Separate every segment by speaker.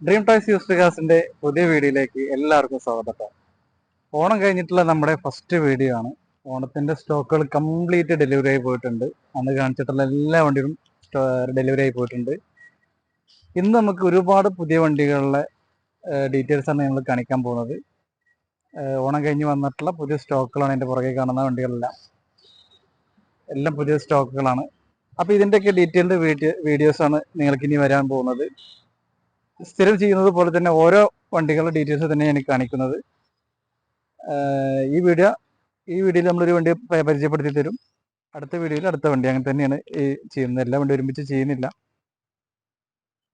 Speaker 1: Dream toys used കാസിന്റെ പുതിയ വീഡിയോയിലേക്ക് എല്ലാവർക്കും സ്വാഗതം. ഓണം കഴിഞ്ഞിട്ടുള്ള നമ്മുടെ ഫസ്റ്റ് വീഡിയോ ആണ്. ഓണത്തിന്റെ സ്റ്റോക്കുകൾ കംപ്ലീറ്റ് ഡെലിവറി ആയി പോയിട്ടുണ്ട്. അന്ന് കാണിച്ചിട്ടുള്ള എല്ലാ വണ്ടികളും ഡെലിവറി ആയി പോയിട്ടുണ്ട്. ഇന്ന് നമുക്ക് ഒരുപാട് പുതിയ വണ്ടികളുടെ ഡീറ്റെയിൽസ് ആണ് ഞങ്ങൾ കാണിക്കാൻ പോകുന്നത്. ഓണം കഴിഞ്ഞ് വന്നിട്ടുള്ള പുതിയ സ്റ്റോക്കുകളാണ് എൻ്റെ പുറകെ കാണുന്ന വണ്ടികളെല്ലാം. എല്ലാം പുതിയ സ്റ്റോക്കുകളാണ്. അപ്പോൾ ഇതിൻ്റെയൊക്കെ ഡീറ്റെയിൽഡ് വീഡിയോസ് ആണ് നിങ്ങൾക്ക് ഇനി വരാൻ പോകുന്നത്. സ്ഥിരം ചെയ്യുന്നത് പോലെ തന്നെ ഓരോ വണ്ടികളുടെ ഡീറ്റെയിൽസ് തന്നെ എനിക്ക് കാണിക്കുന്നത്. ഈ വീഡിയോയിൽ നമ്മളൊരു വണ്ടി പരിചയപ്പെടുത്തി തരും, അടുത്ത വീഡിയോയിൽ അടുത്ത വണ്ടി, അങ്ങനെ തന്നെയാണ് ഈ ചെയ്യുന്നത്. എല്ലാ വണ്ടി ഒരുമിച്ച് ചെയ്യുന്നില്ല.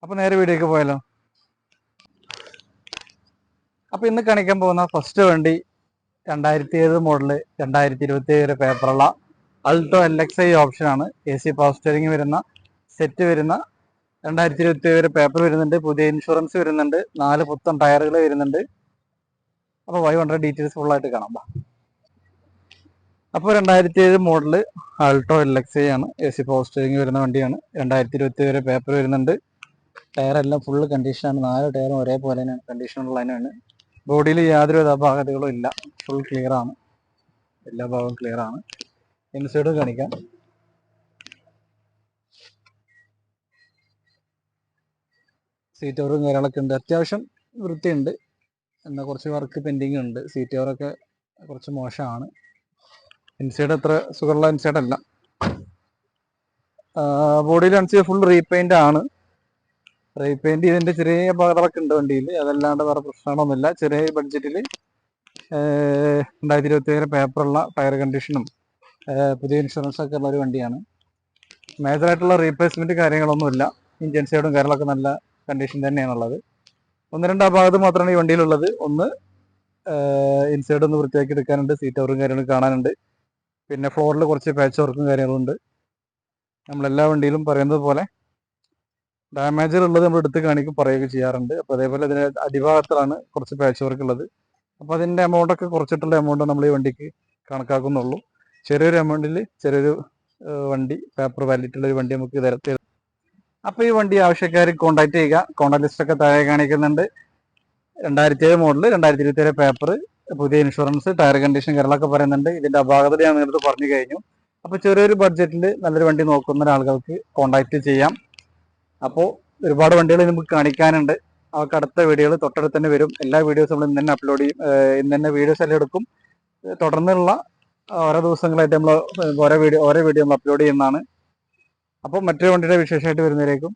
Speaker 1: അപ്പോൾ നേരെ വീഡിയോക്ക് പോയാലോ. അപ്പോൾ ഇന്ന് കാണിക്കാൻ പോകുന്ന ഫസ്റ്റ് വണ്ടി 2007 മോഡല് 2027 പേപ്പറുള്ള അൾട്ടോ LXi ഓപ്ഷനാണ്. AC പവർ സ്റ്റിയറിംഗ് വരുന്ന സെറ്റ് വരുന്ന 2027 പേപ്പർ വരുന്നുണ്ട്. പുതിയ ഇൻഷുറൻസ് വരുന്നുണ്ട്. 4 പുത്തൻ ടയറുകൾ വരുന്നുണ്ട്. അപ്പോൾ 500 ഡീറ്റെയിൽസ് ഫുള്ളായിട്ട് കാണാം. അപ്പോൾ 2007 മോഡല് ആൾട്ടോ LXi ആണ്. AC പവർ സ്റ്റിയറിംഗ് വരുന്ന വണ്ടിയാണ്. 2027 പേപ്പർ വരുന്നുണ്ട്. ടയറെല്ലാം ഫുള്ള് കണ്ടീഷനാണ്. 4 ടയറും ഒരേപോലെ തന്നെയാണ്, കണ്ടീഷനുള്ളതിനാണ്. ബോഡിയിൽ യാതൊരു അപാകതകളും ഇല്ല, ഫുൾ ക്ലിയർ ആണ്, എല്ലാ ഭാഗവും ക്ലിയർ ആണ്. ഇൻസൈഡും കാണിക്കാം. സീറ്റ് കവറും കാര്യങ്ങളൊക്കെ ഉണ്ട്. അത്യാവശ്യം വൃത്തിയുണ്ട്. എന്നാൽ കുറച്ച് വർക്ക് പെൻഡിങ് ഉണ്ട്. സീറ്റ് കവറൊക്കെ കുറച്ച് മോശമാണ്. ഇൻസൈഡ് അത്ര സുഖമുള്ള ഇൻസൈഡ് അല്ല. ബോഡിയിൽ കാണിച്ച് ഫുൾ റീപെയിൻ്റ് ആണ്. റീപെയിൻറ്റ് ചെയ്തതിൻ്റെ ചെറിയ അപകടങ്ങളൊക്കെ ഉണ്ട് വണ്ടിയിൽ. അതല്ലാണ്ട് വേറെ പ്രശ്നങ്ങളൊന്നുമില്ല. ചെറിയ ബഡ്ജറ്റിൽ 2027 പേപ്പറുള്ള ടയർ കണ്ടീഷനും പുതിയ ഇൻഷുറൻസൊക്കെ ഉള്ള ഒരു വണ്ടിയാണ്. മേജറായിട്ടുള്ള റീപ്ലേസ്മെൻറ്റ് കാര്യങ്ങളൊന്നുമില്ല. ഇഞ്ചിൻ സൈഡും കാര്യങ്ങളൊക്കെ നല്ല കണ്ടീഷൻ തന്നെയാണുള്ളത്. 1-2 അപാകത മാത്രമാണ് ഈ വണ്ടിയിലുള്ളത്. ഒന്ന് ഇൻസൈഡ് ഒന്ന് വൃത്തിയാക്കി എടുക്കാനുണ്ട്. സീറ്റ് കവറും കാര്യങ്ങളും കാണാനുണ്ട്. പിന്നെ ഫ്ലോറിൽ കുറച്ച് പാച്ച് വർക്കും കാര്യങ്ങളുണ്ട്. നമ്മളെല്ലാ വണ്ടിയിലും പറയുന്നത് പോലെ ഡാമേജർ ഉള്ളത് നമ്മൾ എടുത്ത് കാണിക്കും, പറയുകയൊക്കെ ചെയ്യാറുണ്ട്. അപ്പോൾ അതേപോലെ അതിന് അടിഭാഗത്താണ് കുറച്ച് പാച്ച് വർക്ക് ഉള്ളത്. അപ്പോൾ അതിൻ്റെ എമൗണ്ടൊക്കെ കുറച്ചിട്ടുള്ള എമൗണ്ട് നമ്മൾ ഈ വണ്ടിക്ക് കണക്കാക്കുന്നുള്ളൂ. ചെറിയൊരു എമൗണ്ടിൽ ചെറിയൊരു വണ്ടി, പേപ്പർ വാലിഡിറ്റി ഒരു വണ്ടി നമുക്ക് തരത്തിൽ. അപ്പോൾ ഈ വണ്ടി ആവശ്യക്കാർ കോൺടാക്ട് ചെയ്യുക. കോൺടാക്ട് ലിസ്റ്റൊക്കെ താഴെ കാണിക്കുന്നുണ്ട്. 2007 മോഡൽ 2027 പേപ്പർ, പുതിയ ഇൻഷുറൻസ്, ടയർ കണ്ടീഷൻ കാര്യങ്ങളൊക്കെ പറയുന്നുണ്ട്. ഇതിൻ്റെ അപാകത ഞാൻ നേരത്തെ പറഞ്ഞു കഴിഞ്ഞു. അപ്പോൾ ചെറിയൊരു ബഡ്ജറ്റിൽ നല്ലൊരു വണ്ടി നോക്കുന്ന ആളുകൾക്ക് കോൺടാക്ട് ചെയ്യാം. അപ്പോൾ ഒരുപാട് വണ്ടികൾ നമുക്ക് കാണിക്കാനുണ്ട്. അവർക്ക് അടുത്ത വീഡിയോകൾ തൊട്ടടുത്ത് തന്നെ വരും. എല്ലാ വീഡിയോസും നമ്മൾ ഇന്ന് തന്നെ അപ്ലോഡ് ചെയ്യും. ഇന്ന് തന്നെ വീഡിയോസ് എല്ലാം എടുക്കും. തുടർന്നുള്ള ഓരോ ദിവസങ്ങളായിട്ട് നമ്മൾ ഓരോ വീഡിയോ നമ്മൾ അപ്ലോഡ് ചെയ്യുന്നതാണ്. അപ്പോൾ മറ്റൊരു വണ്ടിയുടെ വിശേഷമായിട്ട് വരുന്നവരേക്കും